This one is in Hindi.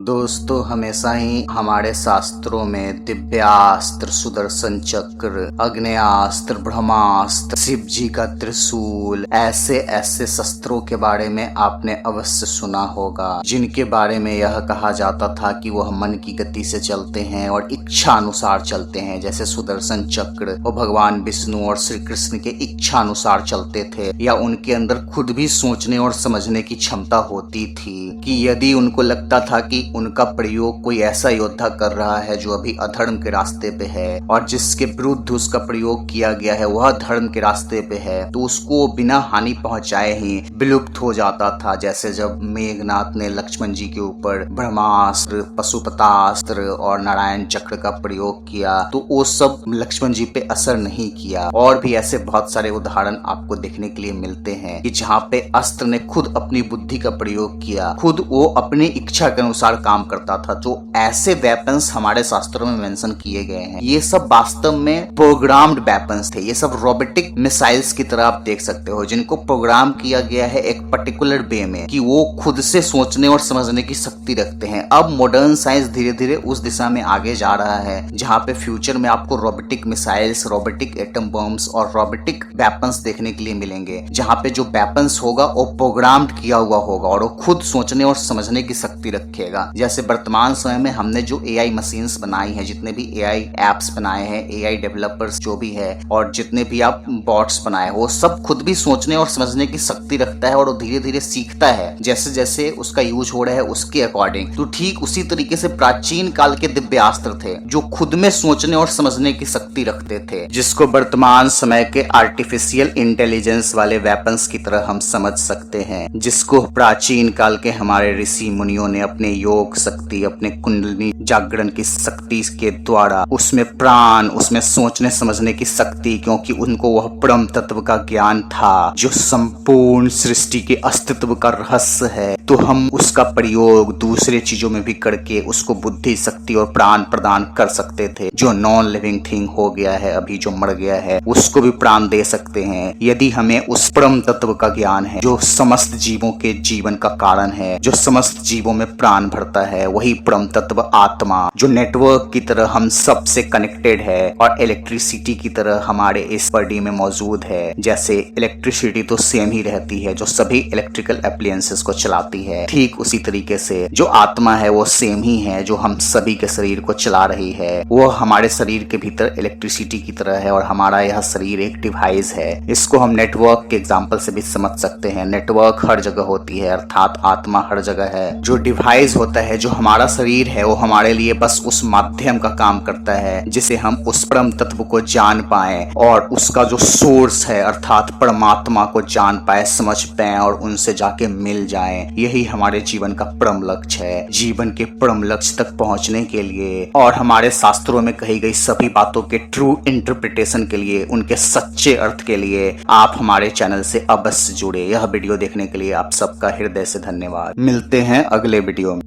दोस्तों, हमेशा ही हमारे शास्त्रों में दिव्यास्त्र, सुदर्शन चक्र, आग्नेयास्त्र, ब्रह्मास्त्र, शिव जी का त्रिशूल, ऐसे ऐसे शस्त्रों के बारे में आपने अवश्य सुना होगा, जिनके बारे में यह कहा जाता था कि वह मन की गति से चलते हैं और इच्छा अनुसार चलते हैं। जैसे सुदर्शन चक्र वो भगवान विष्णु और श्री कृष्ण के इच्छा अनुसार चलते थे, या उनके अंदर खुद भी सोचने और समझने की क्षमता होती थी कि यदि उनको लगता था कि उनका प्रयोग कोई ऐसा योद्धा कर रहा है जो अभी अधर्म के रास्ते पे है और जिसके विरुद्ध उसका प्रयोग किया गया है वह धर्म के रास्ते पे है, तो उसको बिना हानि पहुंचाए ही विलुप्त हो जाता था। जैसे जब मेघनाथ ने लक्ष्मण जी के ऊपर ब्रह्मास्त्र, पशुपतास्त्र और नारायण चक्र का प्रयोग किया, तो वो सब लक्ष्मण जी पे असर नहीं किया। और भी ऐसे बहुत सारे उदाहरण आपको देखने के लिए मिलते हैं कि जहाँ पे अस्त्र ने खुद अपनी बुद्धि का प्रयोग किया, खुद वो अपनी इच्छा के अनुसार काम करता था। जो ऐसे वेपन्स हमारे शास्त्रों में मेंशन किए गए हैं, ये सब वास्तव में प्रोग्राम्ड वेपन्स थे। ये सब रोबोटिक मिसाइल्स की तरह आप देख सकते हो, जिनको प्रोग्राम किया गया है एक पर्टिकुलर वे में कि वो खुद से सोचने और समझने की शक्ति रखते हैं। अब मॉडर्न साइंस धीरे धीरे उस दिशा में आगे जा रहा है जहाँ पे फ्यूचर में आपको robotic missiles, robotic atom bombs और रोबोटिक वेपन्स देखने के लिए मिलेंगे, जहाँ पे जो वेपन्स होगा वो प्रोग्राम्ड किया हुआ होगा और वो खुद सोचने और समझने की शक्ति रखेगा। जैसे वर्तमान समय में हमने जो एआई मशीन्स बनाई हैं, जितने भी एआई एप्स बनाए हैं, एआई डेवलपर्स जो भी है और जितने भी आप बॉट्स बनाए, वो सब खुद भी सोचने और समझने की शक्ति रखता है और वो धीरे धीरे सीखता है जैसे जैसे उसका यूज हो रहा है उसके अकॉर्डिंग। तो ठीक उसी तरीके से प्राचीन काल के दिव्यास्त्र थे जो खुद में सोचने और समझने की शक्ति रखते थे, जिसको वर्तमान समय के आर्टिफिशियल इंटेलिजेंस वाले वेपन्स की तरह हम समझ सकते हैं, जिसको प्राचीन काल के हमारे ऋषि मुनियों ने अपने योग शक्ति, अपने कुंडलिनी जागरण की शक्ति के द्वारा उसमें प्राण, उसमें सोचने समझने की शक्ति, क्योंकि उनको वह परम तत्व का ज्ञान था जो संपूर्ण सृष्टि के अस्तित्व का रहस्य है, तो हम उसका प्रयोग दूसरे चीजों में भी करके उसको बुद्धि, शक्ति और प्राण प्रदान कर सकते थे। जो नॉन लिविंग थिंग हो गया है, अभी जो मर गया है, उसको भी प्राण दे सकते हैं यदि हमें उस परम तत्व का ज्ञान है जो समस्त जीवों के जीवन का कारण है, जो समस्त जीवों में प्राण भरता है। वही परम तत्व आत्मा जो नेटवर्क की तरह हम सब से कनेक्टेड है और इलेक्ट्रिसिटी की तरह हमारे इस बॉडी में मौजूद है। जैसे इलेक्ट्रिसिटी तो सेम ही रहती है जो सभी इलेक्ट्रिकल एप्लायंसेस को चलाती है, ठीक उसी तरीके से जो आत्मा है वो सेम ही है जो हम सभी के शरीर को चला रही है। वो हमारे शरीर के भीतर इलेक्ट्रिसिटी की तरह है और हमारा यह शरीर एक डिवाइस है। इसको हम नेटवर्क के एग्जांपल से भी समझ सकते हैं। नेटवर्क हर जगह होती है, अर्थात आत्मा हर जगह है। जो डिवाइस होता है, जो हमारा शरीर है, वो हमारे लिए बस उस माध्यम का काम करता है जिसे हम उस परम तत्व को जान पाए और उसका जो सोर्स है अर्थात परमात्मा को जान पाए, समझ पाए और उनसे जाके मिल जाए। यही हमारे जीवन का परम लक्ष्य है। जीवन के परम लक्ष्य तक पहुंचने के लिए और हमारे शास्त्रों में कही गई सभी बातों के ट्रू इंटरप्रिटेशन के लिए, उनके सच्चे अर्थ के लिए आप हमारे चैनल से अवश्य जुड़े। यह वीडियो देखने के लिए आप सबका हृदय से धन्यवाद। मिलते हैं अगले वीडियो में।